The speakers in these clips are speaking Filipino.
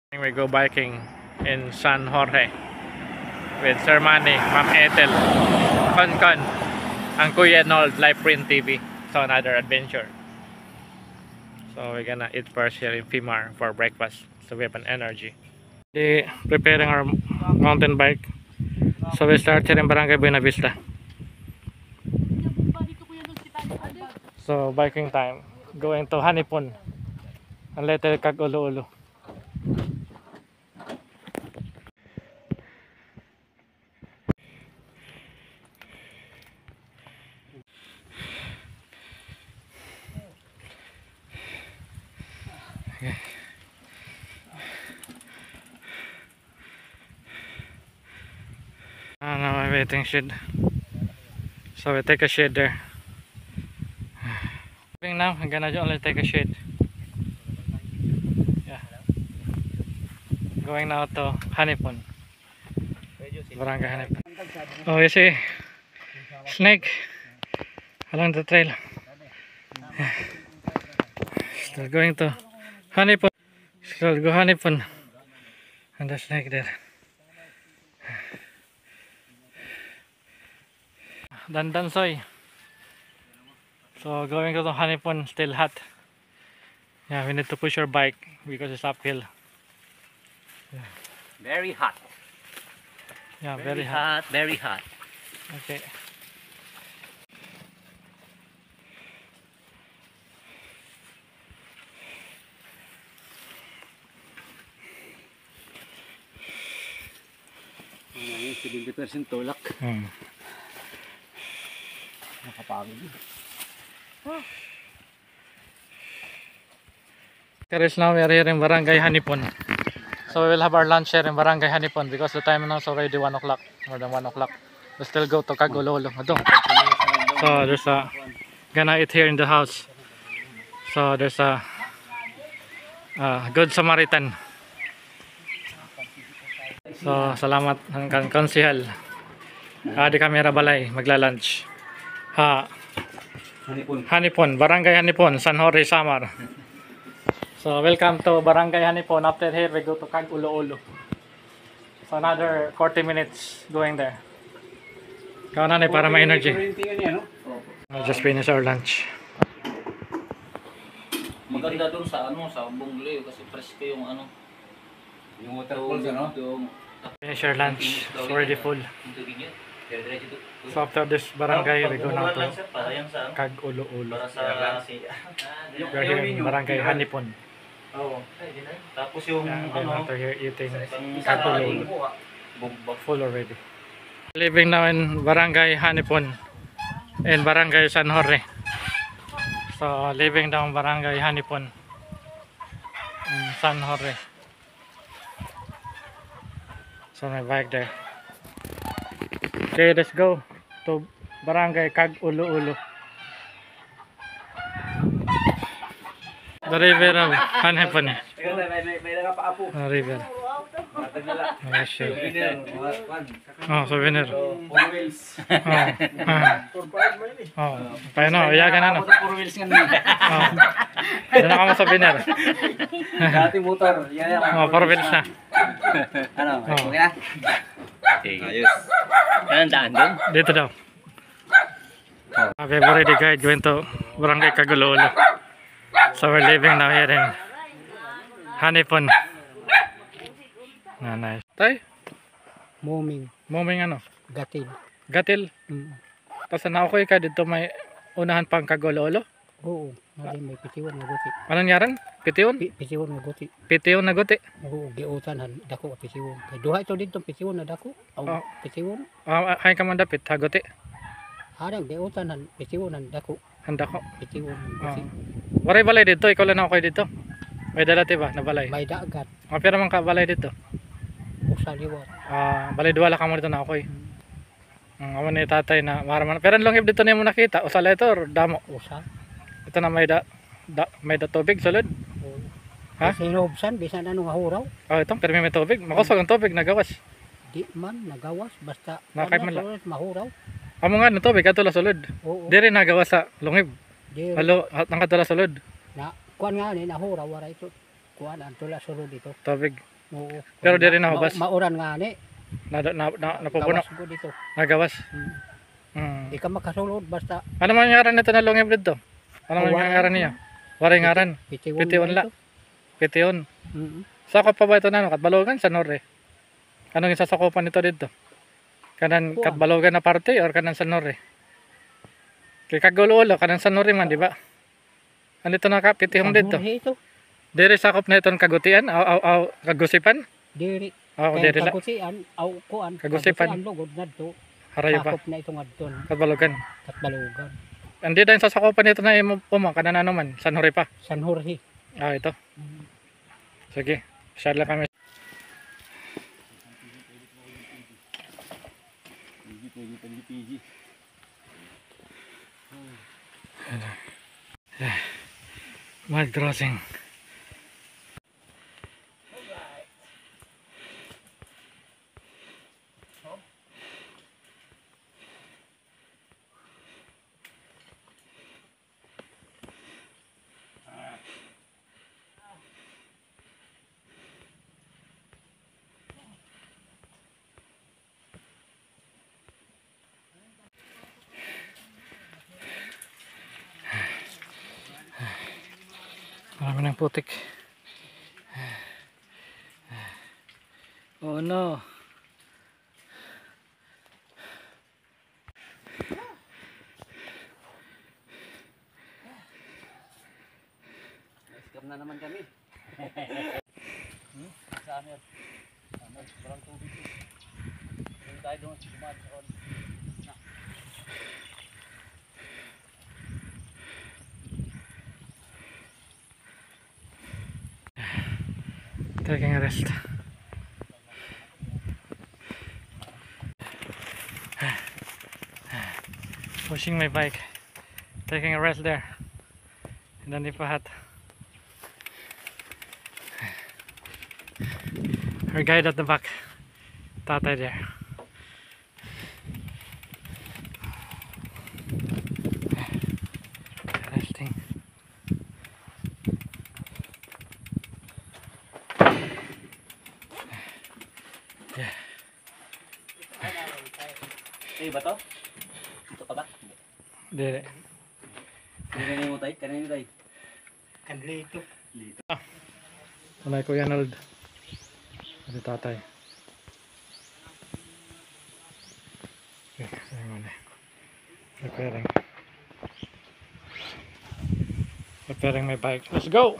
We go biking in San Jorge with Sir Manny, Ma'am Ethel, Con, ang Kuya Nold, Live Print TV. So another adventure. So we're gonna eat first here in Fimar for breakfast. So we have an energy. Preparing our mountain bike. So we start here in Barangay Buena Vista. So biking time. Going to Hanipon. Ang letter kag ulo-ulo. Okay. Now I'm waiting shed. So we take a shed there. Now I'm gonna only take a shed. Yeah. Going now to Hanipon. Barangay Hanipon. Oh, you see snake along the trail. Still going to Hanipon. Still go Hanipon. And the snake there. Dandansoy. So going to the Hanipon, still hot. Yeah, we need to push our bike because it's uphill. Yeah. Very hot. Yeah, very hot. Very hot. Okay. Ngayon, 70% tulak. Nakapagod yun. Now we are here in Barangay Hanipon. So we will have our lunch here in Barangay Hanipon because the time now is already 1 o'clock, more than 1 o'clock. We still go to Kagulolo. So there's a gonna eat here in the house. So there's a Good Samaritan. So salamat ang konsehal. Di kamera balay magla-lunch. Hanipon, Barangay Hanipon, San Jorge, Samar. So welcome to Barangay Hanipon. After here we go to Kag-Ulo-Ulo. So another 40 minutes going there. Kawan na para may energy. I just finished our lunch. Maganda doon sa sa Bungleo kasi presko yung yung waterfalls Finish our lunch. It's already full. So after this barangay we go now to Kag-Ulo-Ulo. We are here in Barangay Hanipon. Tapos yung then after here eating Kag-Ulo-Ulo. Full already. Living now in Barangay Hanipon in Barangay San Jorge. So living down Barangay Hanipon in San Jorge. So my bike there. Okay, let's go to Barangay Kag-Ulo-Ulo. The river of Hanipon. River. Oh, souvenir. Paano, iyagan na. Doon ako mo souvenir. dati motor. Oh, 4 wheels na. Okay na? Ayos. Yan, daan doon? Dito daw. We've already guide going to Barangay Kag-Ulo-Ulo. So we're leaving now here in Hanipon. Nice. Tay? Moming ano? Gatil? Tapos naukoy ka dito may unahan pang Kag-Ulo-Ulo? Oo, may pitiwan nga guti. Anong nyaran? Pitiyon? Pitiwan nga guti. Pitiyon na guti? Oo, giutan han dako ang pitiwan. Kay duha ito dito pitiwan na dako. Aw, pitiwan. Hay ka man dapit, ha guti? Harang giutan han pitiwan han dako. Handa ko. Pitiwan guti. Waray balay dito, ikaw lang ako dito. May dalati ba na balay? May dagat. Pero man ka balay dito. Usa liwat. Balay duwala ka mo dito na ako eh. Amo ni tatay na maraman. Pero longib dito na mo nakita. Usala ito or damo? Usa. Ito na may tubig sulod. Ha? Sinubsan bisan ano nga huraw. Ito pero may tubig. Makusog ang tubig nagawas. Di man nagawas basta Nakay man lang. mahuraw. Amo nga ng tubig katula sulod. Oo. Diri nagawas sa longib. Di Halo, ang katula sulod. na kuan nga ni nahuraw wala ito. Kuan ang tula sulod dito. Tubig. Oo. Pero di rin nahubas. Mauran nga ni. Napupuno. Gawas ko dito. Nagawas. Hmm. Hmm. Di ka makasulod basta Ano man ngaran nito na long hybrid to? Ano man Waray. ngaran niya? Waray ngaran. Pitiun la. Pitiun. Sakop pa ba ito na? Katbalogan sa Norre? Anong isasakopan nito dito? Kanan Kuwan. Katbalogan na parte or kanan sa Norre? Kay Kagulo-ulo, kanan sa Norre man, di ba? Andito na ka, pitihong dito. Ito. Diri sakop na ito Kagutian, aw Kagusipan? Diri. Oo, Kaya diri la. kagusian, aw kuan. Kagusipan. Kagusian lugod na to. Harayo pa. Sakop na itong adton. Katbalogan. Katbalugan. Andi dahil sa sakopan nito na imo puma, kanan ano man, sa Norre pa. San Jorge. Ah, ito. Sige, share lang kami. Mud crossing. Marami ng putik. Oh no. Scam na naman kami. Saan yun? Parang tubig. Doon tayo doon. Dumaan sa on. Taking a rest. Pushing my bike. Taking a rest there. And then Pahat. Her guide at the back. Tatay there. Resting. Yeah. Eh, ba to? Ito ka ba? Dili. Kanina mo tayo? Kanina tayo? Kanlito. Tunay Kuya Arnold. Ito tatay. Okay, sayo muna. Repairing my bike. Let's go!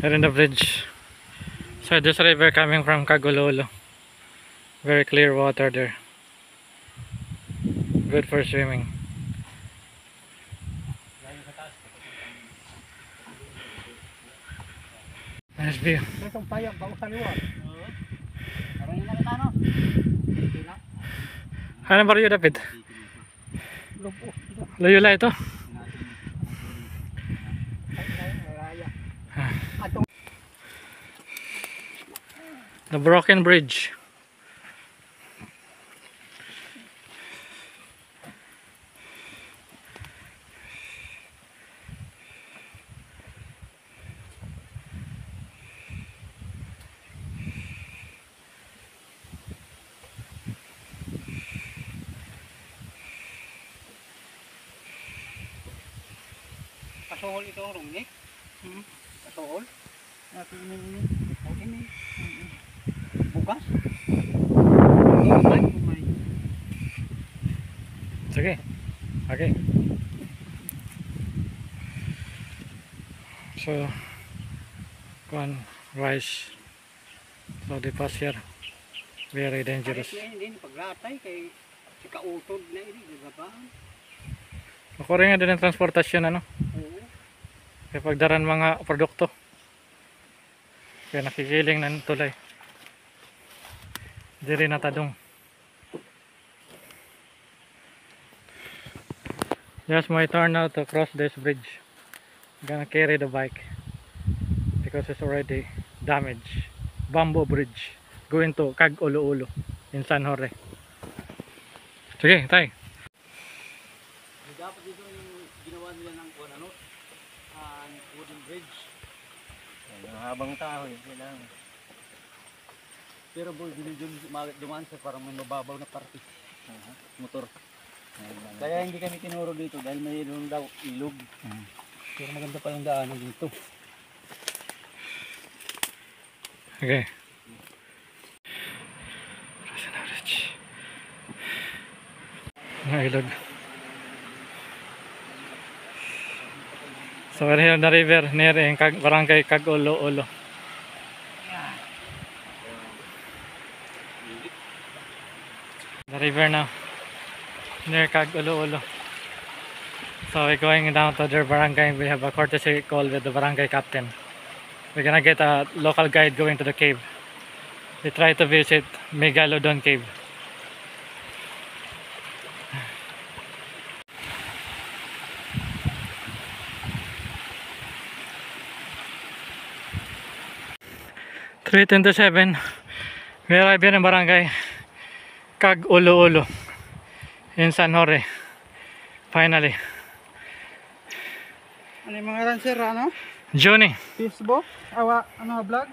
Here in the bridge. So this river coming from Kagulolo. Very clear water there. Good for swimming. Nice view. Itong payag ba sa liwa? Parang yung nakatano. Ano ba rin David? Lupo. Layo lang ito. The broken bridge. Kasuhol itong rungnik. Kasuhol. Okay, bukas. Sige. Okay. So, rice. So the pass here. Very dangerous. Hindi paglatay kay si kautod na ini gabaan. Ako rin nga din ang transportasyon ano. Oo. Kaya pagdaran mga produkto. Kaya nakikiling ng tulay. Diri na tadong. Just my turn now to cross this bridge. I'm gonna carry the bike because it's already damaged. Bamboo bridge going to Cag-Olo-Olo in San Jorge. Sige, tay. Dapat dito yung ginawa nila ng wooden bridge. Habang kahoy, kailangan. Pero boy, dumaan siya parang may mababaw na parte. Motor. Kaya hindi kami tinuro dito dahil mayroon daw ilog. Pero maganda pa yung daanan dito. Okay. Ilog. So we're here on the river near in barangay Cag-Olo-Olo. The river now near Cag-Olo-Olo. So we're going down to their barangay. We have a courtesy call with the barangay captain. We're gonna get a local guide going to the cave. We try to visit Megalodon Cave. Three 10-7. We arrive here in barangay Cag-Olo-Olo in San Jorge. Finally. Ano yung mga rancher, ano? Johnny, Facebook? Vlog?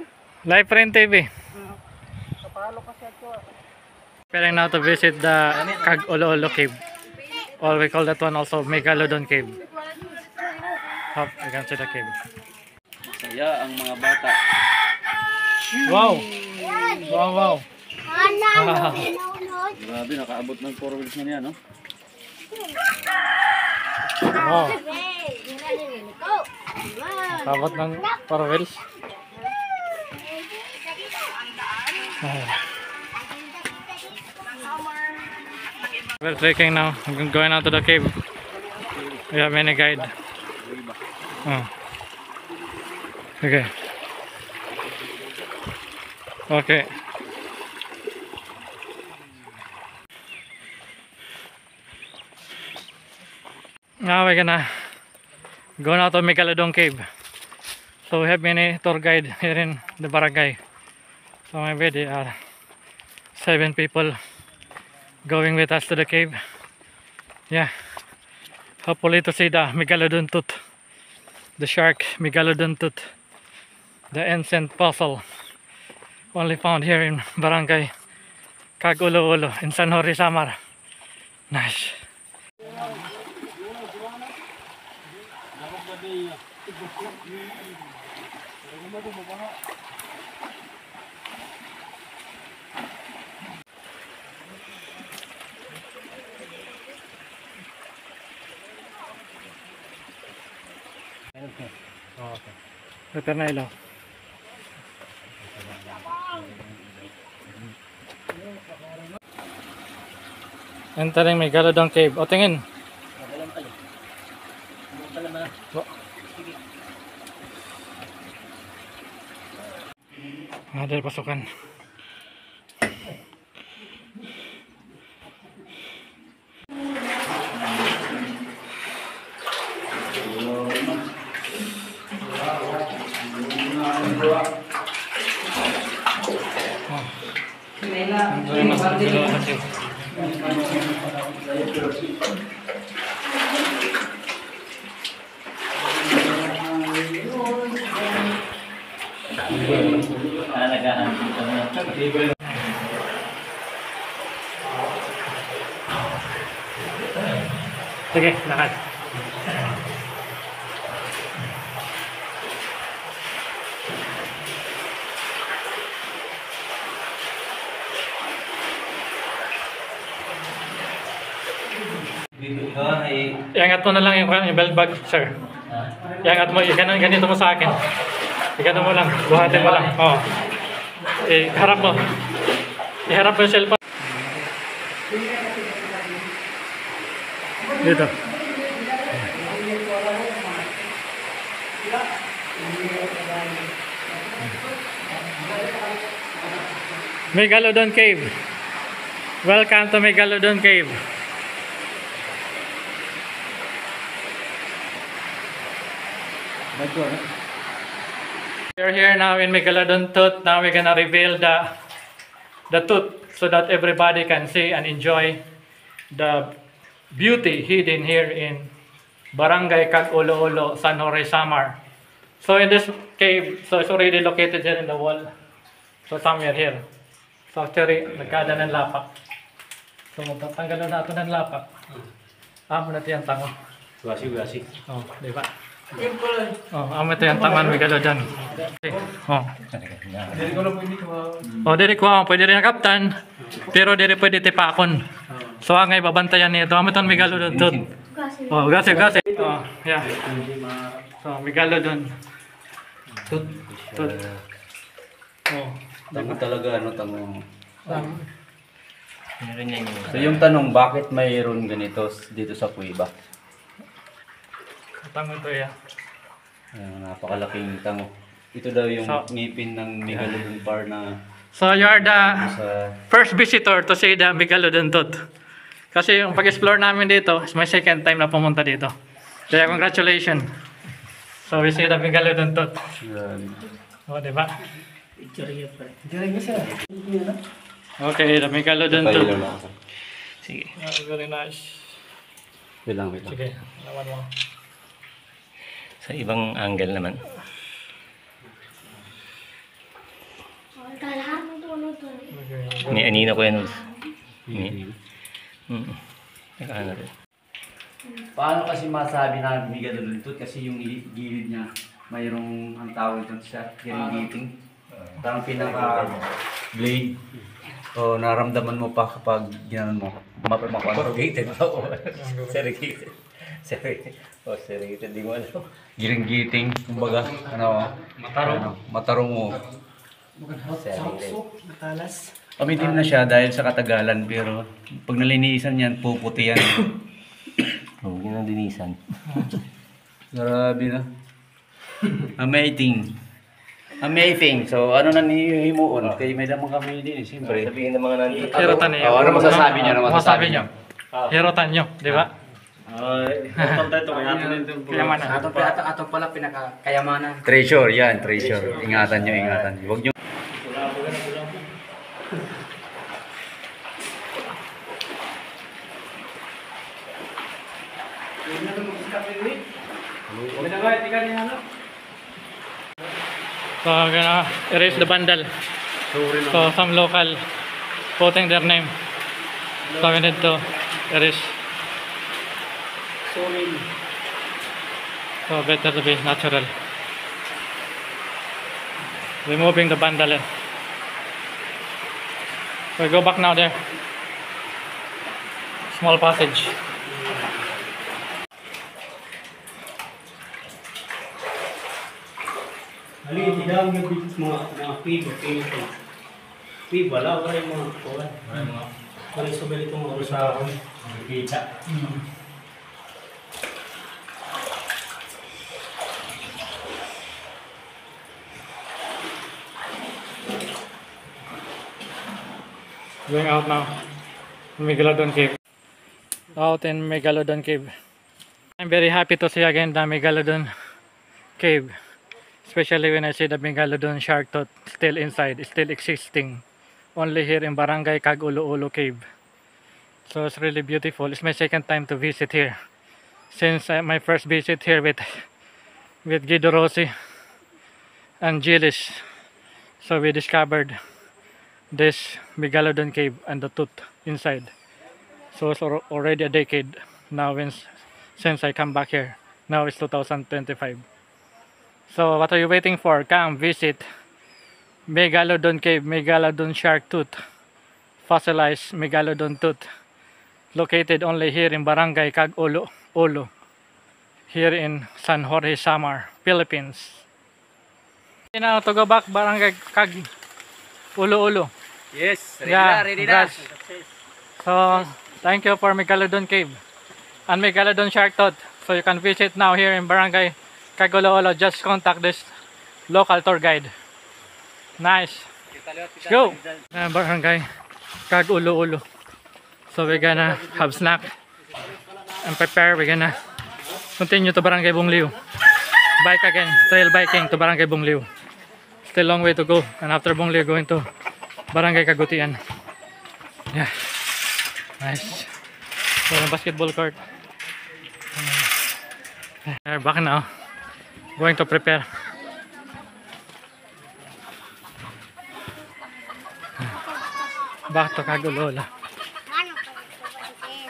Live Print TV. Kapalo kasi ako. Preparing now to visit the Cag-Olo-Olo Cave. Or we call that one also Megalodon Cave. Hop, we can see the cave. Saya ang mga bata. Wow! Wow, wow! Grabe, nakaabot ng 4 wheels na niya, no? Wow! Sabot ng 4 wheels. We're trekking now. We're going out to the cave. We have many guide. Okay. Okay. Now we're gonna go now to Megalodon Cave. So we have many tour guide here in the barangay. So maybe there are 7 people going with us to the cave. Yeah. Hopefully to see the Megalodon tooth. The shark Megalodon tooth. The ancient fossil. Only found here in barangay Cag-Olo-Olo in San Jorge, Samar. Nice. Okay. Ito na ilaw. Entering Megalodon Cave. O, tingin. Ada pasukan. Sige, lakad. Iangat mo na lang yung belt bag, sir. Iangat mo, ganito mo sa akin. Igano mo lang, buhatin mo lang. Oh. Harap mo. Iharap mo yung cellphone. Dito. Megalodon Cave. Welcome to Megalodon Cave. We're here now in Megalodon Tooth. Now we're gonna reveal the tooth so that everybody can see and enjoy the beauty hidden here in Barangay Cag-Olo-Olo, San Jorge, Samar. So in this cave, so it's already located here in the wall. So somewhere here. So actually, nagkada ng lapak. So magtatanggal na natin ng lapak. Amo natin yung tango. Gasi. Oh, di ba? Oh, amo ito yung tangan Megalodon. Oh. Oh, diri ko pwede rin kaptan. Pero diri pwede tipakon. So angay babantayan nito. Amo itong Megalodon tooth. Oh, gasi. Oh, yeah. So Megalodon tooth. Oh. Tango talaga, tango. Meron yan So yung tanong, bakit mayroon ganito dito sa kuweba? tango ito yan. Ayan, napakalaking tango. Ito daw yung So, ngipin ng Megalodon par na So you are the sa... first visitor to see the Megalodon tooth. Kasi yung pag-explore namin dito, is my second time na pumunta dito. Kaya congratulations. So we see the Megalodon tooth. O, diba? Okay, the Megalodon tooth. Sige. Very nice. Wait lang. Sige, lawan mo. Sa ibang angle naman. Ni anina ko yan. Ni. Ano rin. Paano kasi masabi na Megalodon tooth? Kasi yung gilid niya, mayroong ang tawag doon siya, giring-giting. Parang pinaka-blade. So, naramdaman mo pa kapag ginanon mo. Corrugated pa ako. Serrated. Serrated. Di mo alam. Giring-giting, kumbaga, matarong mo. Serrated. Pamitim na siya dahil sa katagalan, pero pag nalinisan yan, puputi yan. Oo, yun ang dinisan. Grabe na. Amazing. So, ano na himuon? Kaya may damang kami din, siyempre. Sabihin ng mga nandito. Hirotan niyo. Ano masasabi niyo? Hirotan niyo, di ba? Kaya Atong pala pinakakayamanan. treasure, yan, treasure. Ingatan nyo. Huwag nyo. So I'm gonna erase the bundle. So some local putting their name. So we need to erase. So better to be natural. Removing the bundle. We go back now there. Small passage. Ali, tidak ang yung mga pig, pig, wala yung mga kuwan. Wala yung sabay itong mga usahon. Kita. Going out now. Megalodon Cave. Out in Megalodon Cave. I'm very happy to see again the Megalodon Cave. Especially when I see the Megalodon shark tooth still inside, still existing. Only here in Barangay Cag-Olo-Olo Cave. So it's really beautiful. It's my second time to visit here. Since my first visit here with Guido Rossi and Gilles. So we discovered this Megalodon Cave and the tooth inside. So it's already a decade now since I come back here. Now it's 2025. So what are you waiting for? Come visit Megalodon Cave, Megalodon Shark Tooth, fossilized Megalodon Tooth, located only here in Barangay Cag-Olo, here in San Jorge, Samar, Philippines. Now to go back Barangay Cag-Olo. Yes, Ready na. So thank you for Megalodon Cave and Megalodon Shark Tooth. So you can visit now here in Barangay Cag-Olo-Olo. Just contact this local tour guide. Nice. Let's go! Barangay Kag Ulo-Ulo. So we're gonna have snack and prepare. We're gonna continue to Barangay Bungliw. Bike again, trail biking to Barangay Bungliw. Still long way to go. And after Bungliw, going to Barangay Kagutian. Yeah, nice. So the basketball court. We're back now. Going to prepare. Back to Kag Ulo-Ulo.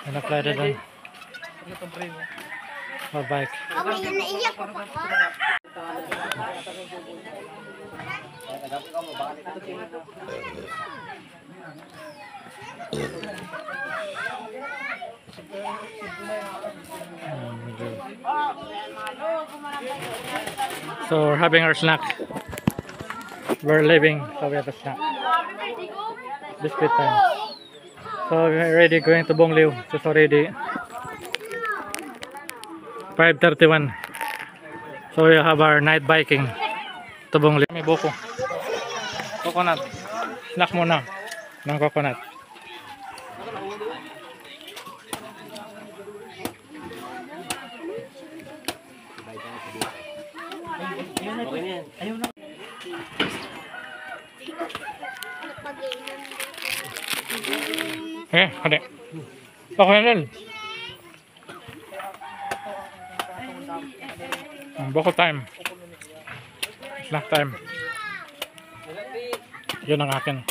And apply it on our bike. So we're having our snack. We're leaving, so we have a snack. Biscuit time. So we're already going to Bungliw. It's already 5:31. So we have our night biking to Bungliw. May buko. Coconut. Snack muna ng coconut. Hadi. Okay na rin. Buko time. Snack time. Yun ang akin.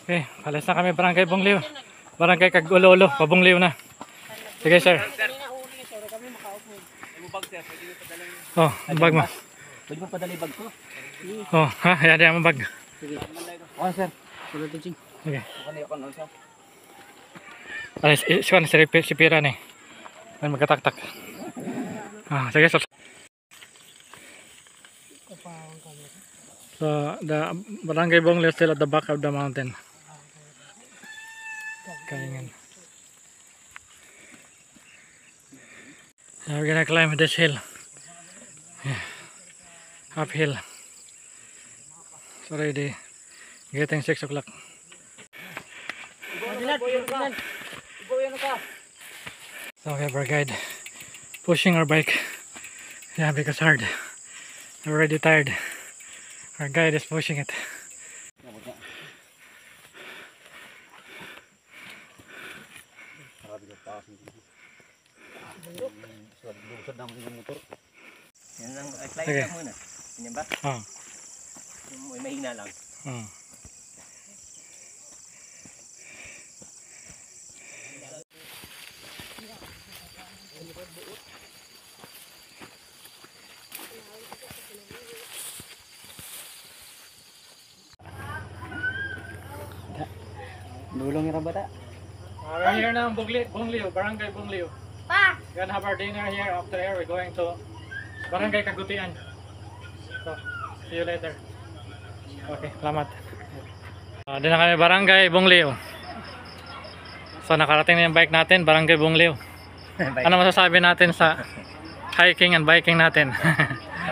Okay, alis na kami Barangay Bungliw. Barangay Kag Ulo-Ulo, pabungliw na. Sige sir. Oh, ang bag mo. Pwede mo padali bag ko? Oh, ha, yan ang bag. Okay sir. Sulit din. Okay. Ako na sir. Alis, isiwan si Pira ni. May magkatak-tak. Ah, sige sir. So, the Barangay Bungliw is still at the back of the mountain. Kaingan. So we're gonna climb this hill. Yeah. Uphill. It's already getting 6 o'clock. So we have our guide pushing our bike. Yeah, because hard. We're already tired. Our guide is pushing it. Yan lang, apply Okay. lang muna. Ganyan ba? Oh. May mahina lang. Oh. Dulong yung bata. We're here now in Bungliw, Barangay Bungliw. We're gonna have our dinner here. After here, we're going to Barangay Kagutian. So, see you later. Okay, salamat. Din na kami Barangay Bungliw. So, nakarating na yung bike natin, Barangay Bungliw. Ano masasabi natin sa hiking and biking natin?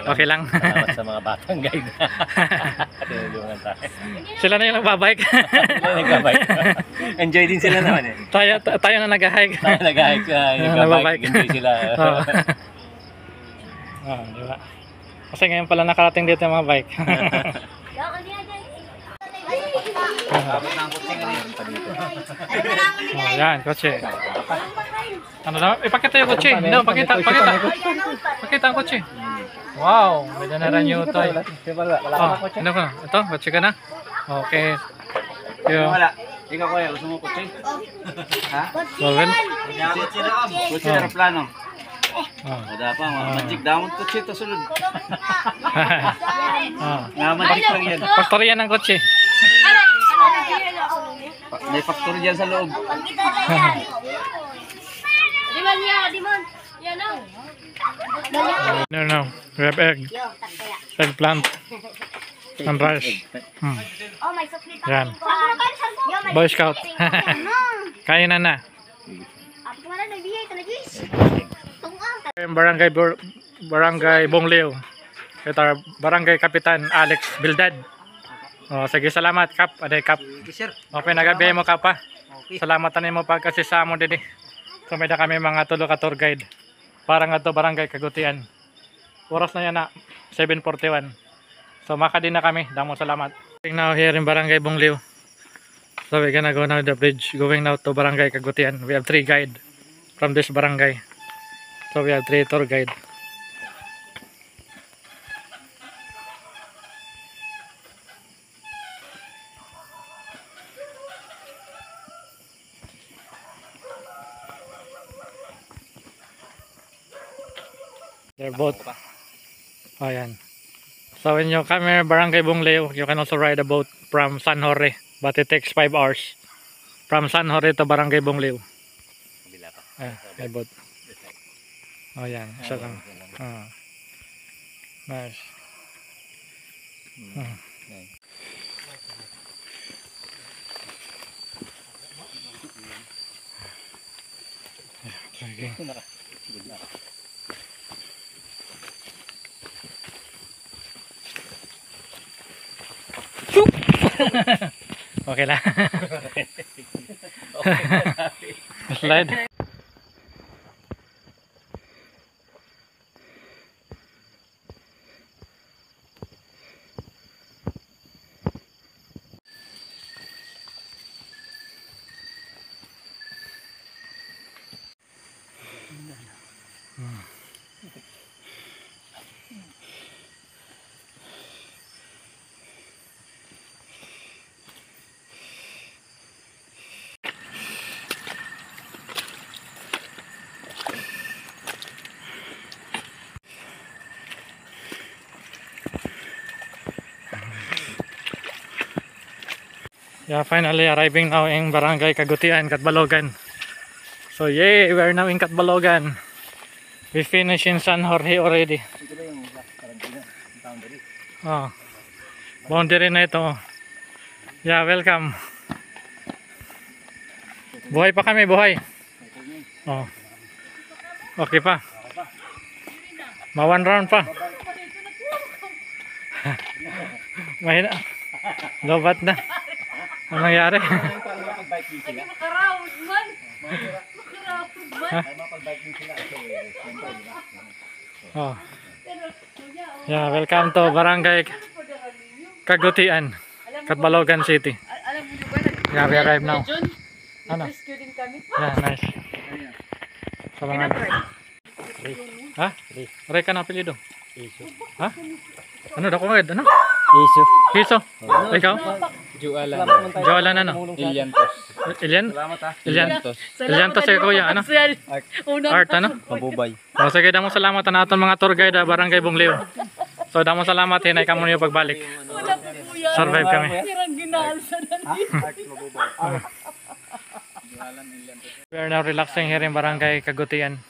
Okay lang. Salamat sa mga batang guide. Tinulungan tayo. Sila na yung nagbabike. Sila nagbabike. Enjoy din sila naman eh. tayo na nag-hike. Tayo nag-hike, nagbabike. Enjoy sila. Oh. Oh, di ba? Kasi ngayon pala nakarating dito yung mga bike. Oh, yan, kotse. Ano na? Ipakita yung kotse. No, pakita ang kotse. Wow, may danaran yung toy. Oh, ano ko? Ito, kotse ka na? Okay. Yung Wala. Ikaw kuya, gusto mo kutsi? Ha? Bawal. Kutsi na am. Kutsi na plano. Oh. Wala pa, mga magic damon kutsi to sulod. Oh. Nga magic lang yan. Pastorya ng kotse. May factory dyan sa loob. Dimon. Yan o. No. We have eggplant and rice. Oh, may sukli pa. Yan. Boy Scout. Kain na. Apa kemana nagbigay ka lagi? Tungang. Barangay Bungliw. Ito our Barangay Kapitan Alex Bildad. Oh, sige, salamat Kap. Aday Kap. Sige sir. Okay, nagabihay mo Kap ha. Okay. Salamat tanin mo pagkasisa mo didi. So may da kami mga tulo ka tour guide. Para nga to Barangay Kagutian. Oras na yan na 7:41. So makadin na kami. Damo salamat. Now here in Barangay Bongliw. So we're gonna go now the bridge going now to Barangay Kagutian. We have 3 guide from this barangay. So we have 3 tour guide. They're both. Oh, yan. So when you come here Barangay Bongliw, you can also ride a boat from San Jorge, but it takes 5 hours from San Jorge to Barangay Bongliw. Kabila pa. May boat. Oh, yan. Isa lang. Nice. Okay. Okay lang. Slide. Yeah, finally arriving now in Barangay Kagutian, Catbalogan. So yay, we are now in Catbalogan. We finished in San Jorge already. Oh, boundary na ito. Yeah, welcome. Buhay pa kami, buhay. Oh. Okay pa. Ma 1 round pa. Mahina. Lobat na. Ano nangyari? Makarawd man. Makarawd man. Oh. Yeah, welcome to Barangay Kagutian, Catbalogan City. Alam mo ba Yeah, we arrive now. Ano? rescue din kami? Yeah, nice. Salamat. Ha? Ray ka na apelido? Ha? Ano daw ko ngad? Ano? Iso. Kiso? Ikaw? Jualan. Joalan ano? Iliantos. Ilian? Salamat ha. Iliantos. Iliantos si kuya, ano? Art, ano? Mabubay. O sige, damo salamat na aton mga tour guide Barangay Bongliw. So damo salamat, hinay ka mo niyo pagbalik. Survive kami. We are now relaxing here in Barangay Kagutian.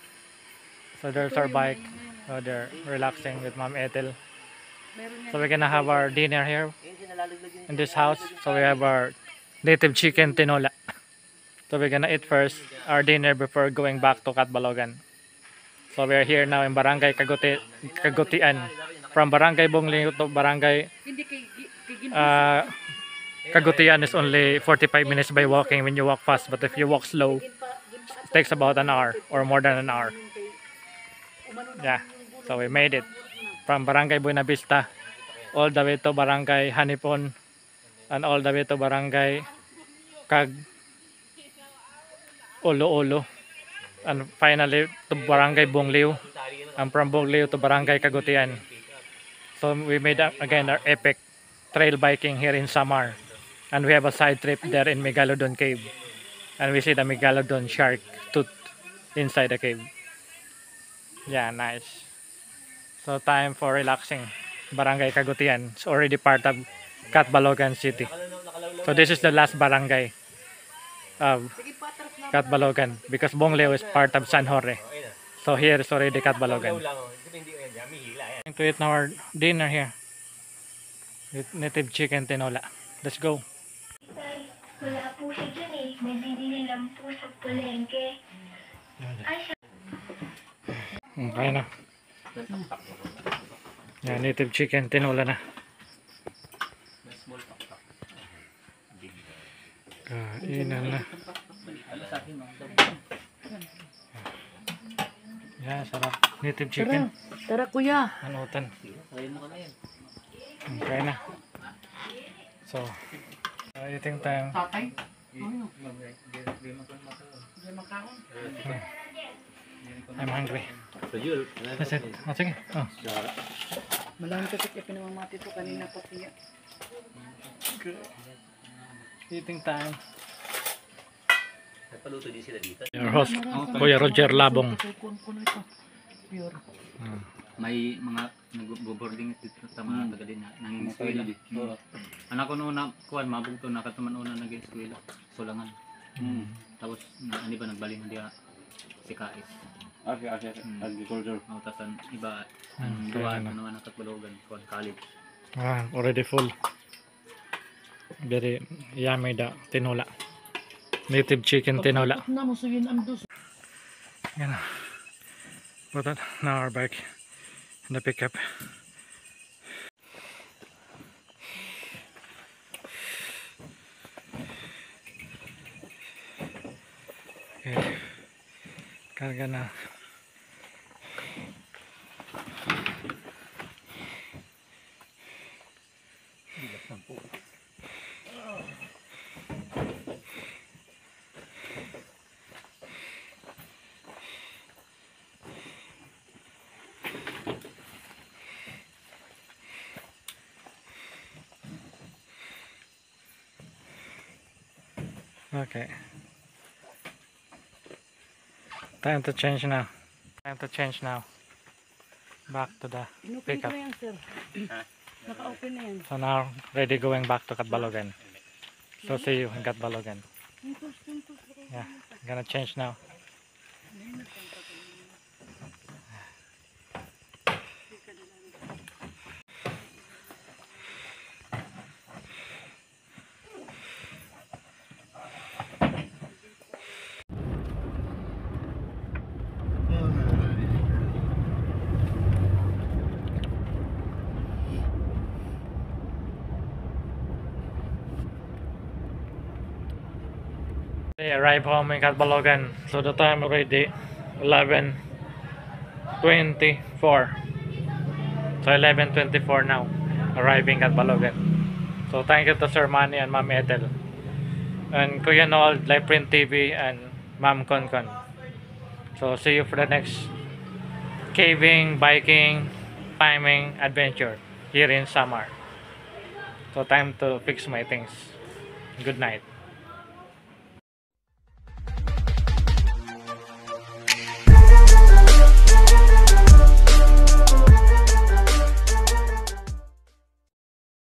So there's our bike. So they're relaxing with Ma'am Ethel. So we're gonna have our dinner here in this house. So we have our native chicken tinola. So we're gonna eat first our dinner before going back to Catbalogan. So we are here now in Barangay Kagutian. From Barangay Bongliw to Barangay Kagutian is only 45 minutes by walking when you walk fast. But if you walk slow, it takes about an hour or more than an hour. Yeah, so we made it from Barangay Buena Vista all the way to Barangay Hanipon and all the way to Barangay Kag Olo and finally to Barangay Bongliw, and from Bongliw to Barangay Kagutian. So we made again our epic trail biking here in Samar, and we have a side trip there in Megalodon Cave, and we see the Megalodon shark tooth inside the cave. Yeah, nice. So time for relaxing. Barangay Kagutian is already part of Catbalogan City. So this is the last barangay of Catbalogan because Bongliw is part of San Jorge. So here is already Catbalogan. Going to eat our dinner here with native chicken tinola. Let's go. Wala po siya dyan eh. May binili lang po sa palengke. Okay na. Yan, native chicken tinola na. Kainan na. Yan, sarap. Native chicken. Tara kuya. Anutan. Kaya mo ka na yan. Okay na. So, eating time. Tatay. I'm hungry. That's it. Oh, sige. Oh. Malamang kasi kaya pinamamati to kanina pati yan. Eating time. Nagpaluto din sila dito. Your host, Kuya Roger Labong. Kuno ito. Pure. May mga nag-boarding dito sa mga taga din na nangingiskwela. Anak ko noon na kuwan mabugto na katuman una nag-eskwela. Sulangan. Tapos ano ba nagbaling dia si Kais. Agriculture. Tasan iba ang duwa ano naman nakatbalogan kuwan college. Already full. Very yummy da tinola. Native chicken tinola. Na mo sa yun ang dos. Yan na. Put that now our back in the pickup. Okay. Karga na. Okay. Time to change now. Time to change now. Back to the Inopen ko pickup. na yan sir. Naka-open na yan. So now, ready going back to Katbalogan. So see you in Katbalogan. Yeah, gonna change now. We arrive home in Katbalogan. So the time already 11:24. So 11:24 now. Arriving at Balogan. So thank you to Sir Manny and Ma'am Ethel. And Kuya Noel, Live Print TV, and Ma'am Konkon. So see you for the next caving, biking, climbing adventure here in Samar. So time to fix my things. Good night.